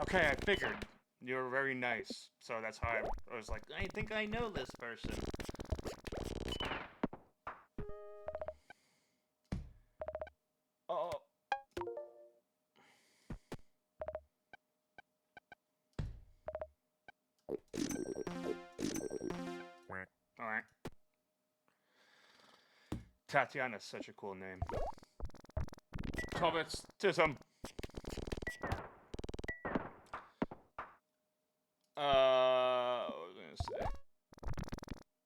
Okay, I figured. You were very nice. So that's how I was like, I think I know this person. Oh. Alright. Tatiana's such a cool name. Comments to some. What was I gonna say?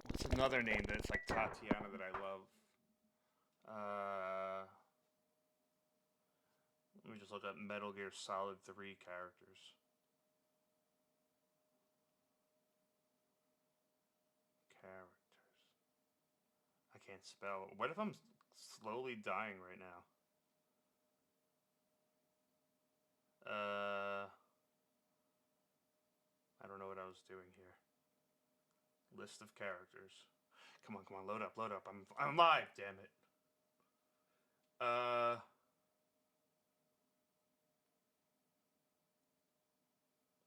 What's another name that's like Tatiana that I love? Let me just look up Metal Gear Solid 3 characters. I can't spell. What if I'm slowly dying right now? I don't know what I was doing here. List of characters. Come on, load up. I'm live, damn it.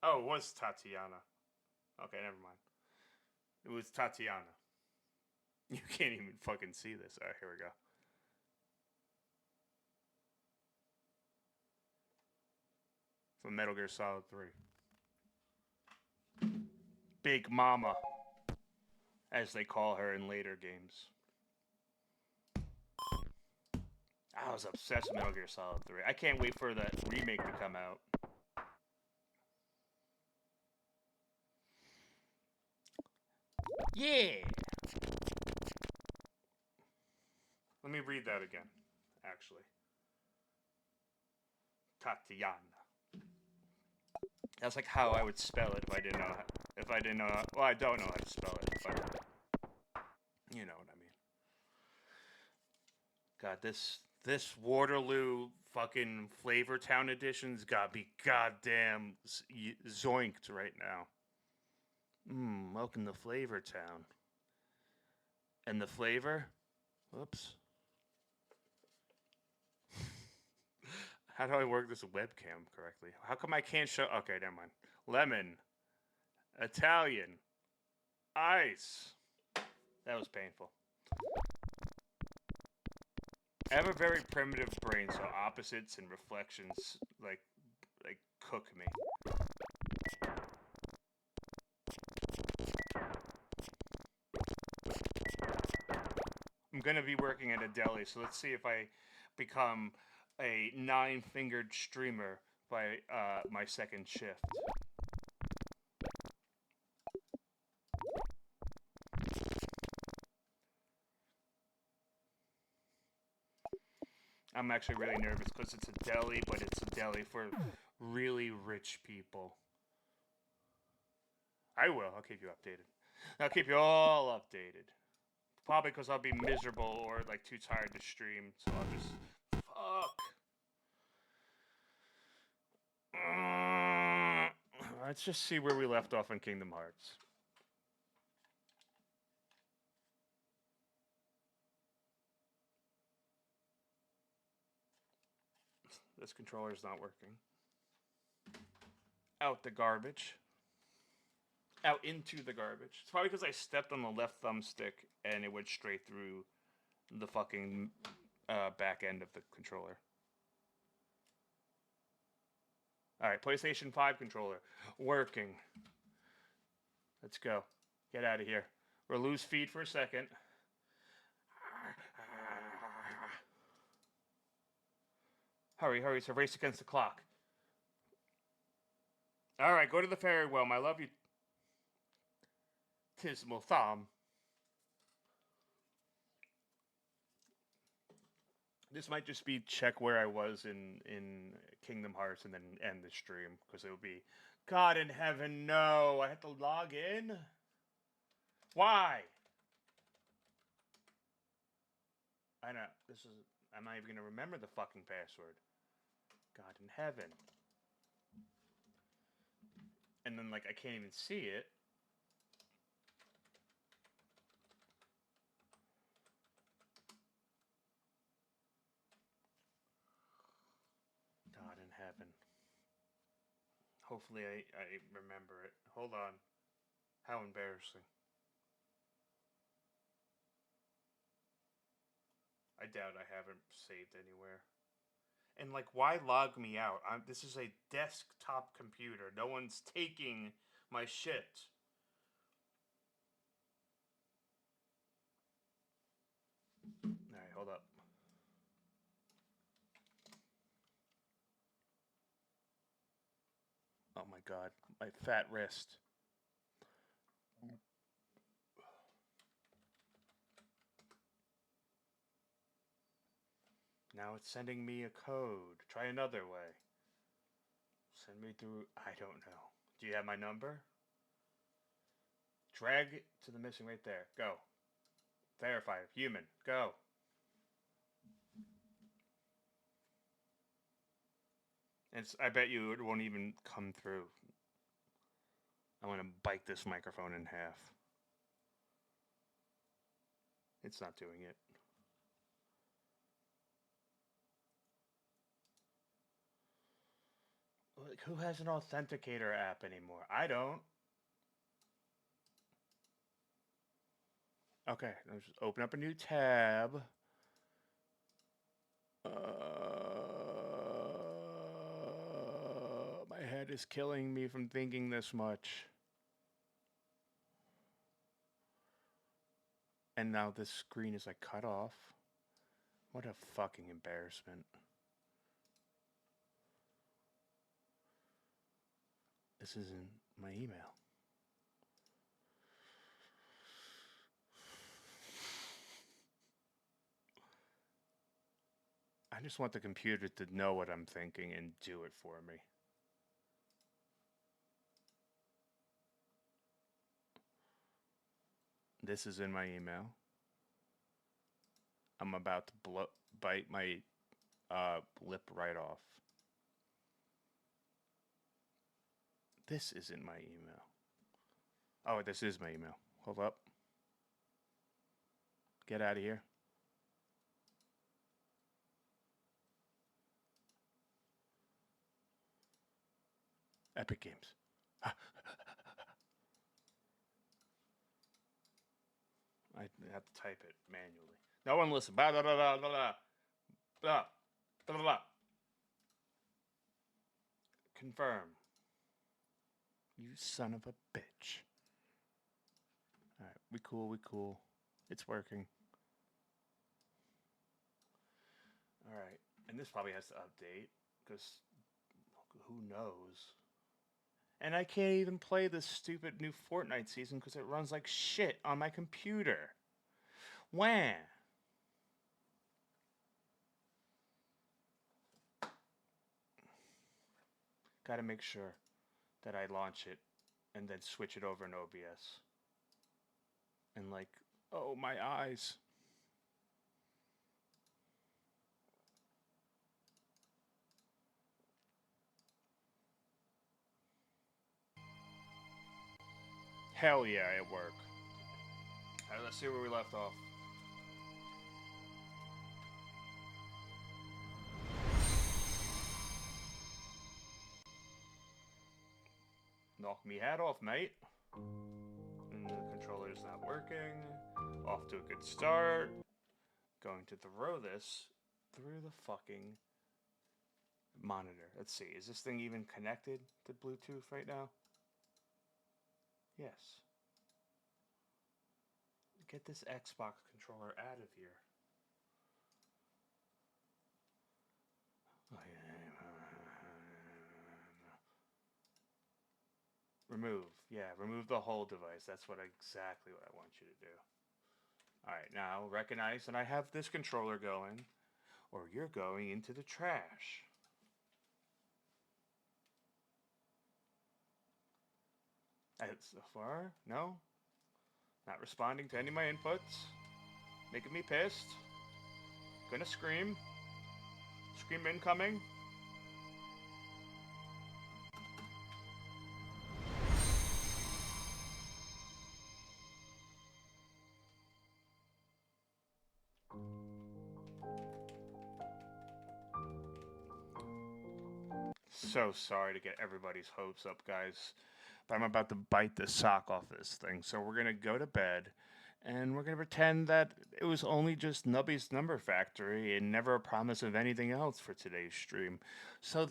Oh, it was Tatiana. Okay, never mind. It was Tatiana. You can't even fucking see this. Alright, here we go. From Metal Gear Solid 3. Big Mama, as they call her in later games. I was obsessed with Metal Gear Solid 3. I can't wait for that remake to come out. Yeah! Let me read that again, actually. Tatiana. That's like how I would spell it if I didn't know. Well, I don't know how to spell it, but you know what I mean. God, this Waterloo fucking Flavor Town edition's got me goddamn zoinked right now. Welcome to Flavor Town. And the flavor? Whoops. How do I work this webcam correctly? How come I can't show? Okay, never mind. Lemon. Italian. Ice. That was painful. I have a very primitive brain, so opposites and reflections like cook me. going to be working at a deli, so let's see if I become a 9-fingered streamer by my second shift. I'm actually really nervous because it's a deli, but it's a deli for really rich people. I will. I'll keep you updated. I'll keep you all updated. Probably because I'll be miserable or like too tired to stream, so I'll just fuck. Let's just see where we left off in Kingdom Hearts. This controller's not working. Out the garbage. Out into the garbage. It's probably because I stepped on the left thumbstick and it went straight through the fucking back end of the controller. Alright, PlayStation 5 controller. Working. Let's go. Get out of here. We'll lose feed for a second. Hurry, hurry, it's a race against the clock. Alright, go to the fairy realm. I love you, Tismal Thumb. This might just be check where I was in Kingdom Hearts and then end the stream, because it would be, God in heaven, no, I have to log in? Why? I know, I'm not even going to remember the fucking password. God in heaven. And then, like, I can't even see it. God in heaven. Hopefully I remember it. Hold on. How embarrassing. I doubt I haven't saved anywhere. And, like, why log me out? This is a desktop computer. No one's taking my shit. Alright, hold up. Oh my god, my fat wrist. Now it's sending me a code. Try another way. Send me through, I don't know. Do you have my number? Drag it to the missing right there. Go. Verify. Human. Go. I bet you it won't even come through. I'm gonna bite this microphone in half. It's not doing it. Like, who has an authenticator app anymore? I don't. Okay, let's just open up a new tab. My head is killing me from thinking this much. And now this screen is like cut off. What a fucking embarrassment. This isn't my email. I just want the computer to know what I'm thinking and do it for me. This is in my email. I'm about to bite my lip right off. This isn't my email. Oh, this is my email. Hold up. Get out of here. Epic Games. I have to type it manually. No one listen. Blah, blah, blah, blah, blah, blah. Blah, blah, blah, blah. Confirm. You son of a bitch. Alright, we cool. It's working. All right, and this probably has to update because who knows? And I can't even play this stupid new Fortnite season because it runs like shit on my computer. Wham! Gotta make sure that I launch it and then switch it over in OBS. And like, oh, my eyes. Hell yeah, it worked. Alright, let's see where we left off. Knock me hat off, mate. And the controller's not working. Off to a good start. Going to throw this through the fucking monitor. Let's see, is this thing even connected to Bluetooth right now? Yes. Get this Xbox controller out of here. Remove. Yeah, remove the whole device. That's exactly what I want you to do. Alright, now recognize that I have this controller going, or you're going into the trash. So far, no? Not responding to any of my inputs. Making me pissed. Gonna scream. Scream incoming. So sorry to get everybody's hopes up, guys. But I'm about to bite the sock off this thing. So we're gonna go to bed and we're gonna pretend that it was only just Nubby's Number Factory and never a promise of anything else for today's stream. So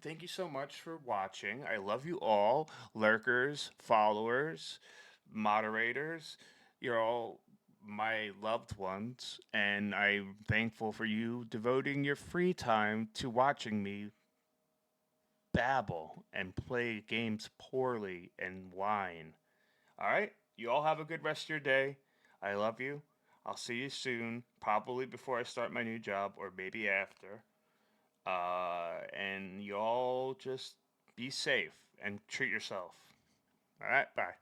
thank you so much for watching. I love you all, lurkers, followers, moderators. You're all my loved ones, and I'm thankful for you devoting your free time to watching me babble and play games poorly and whine. All right? You all have a good rest of your day. I love you. I'll see you soon, probably before I start my new job or maybe after. And you all just be safe and treat yourself. All right? Bye.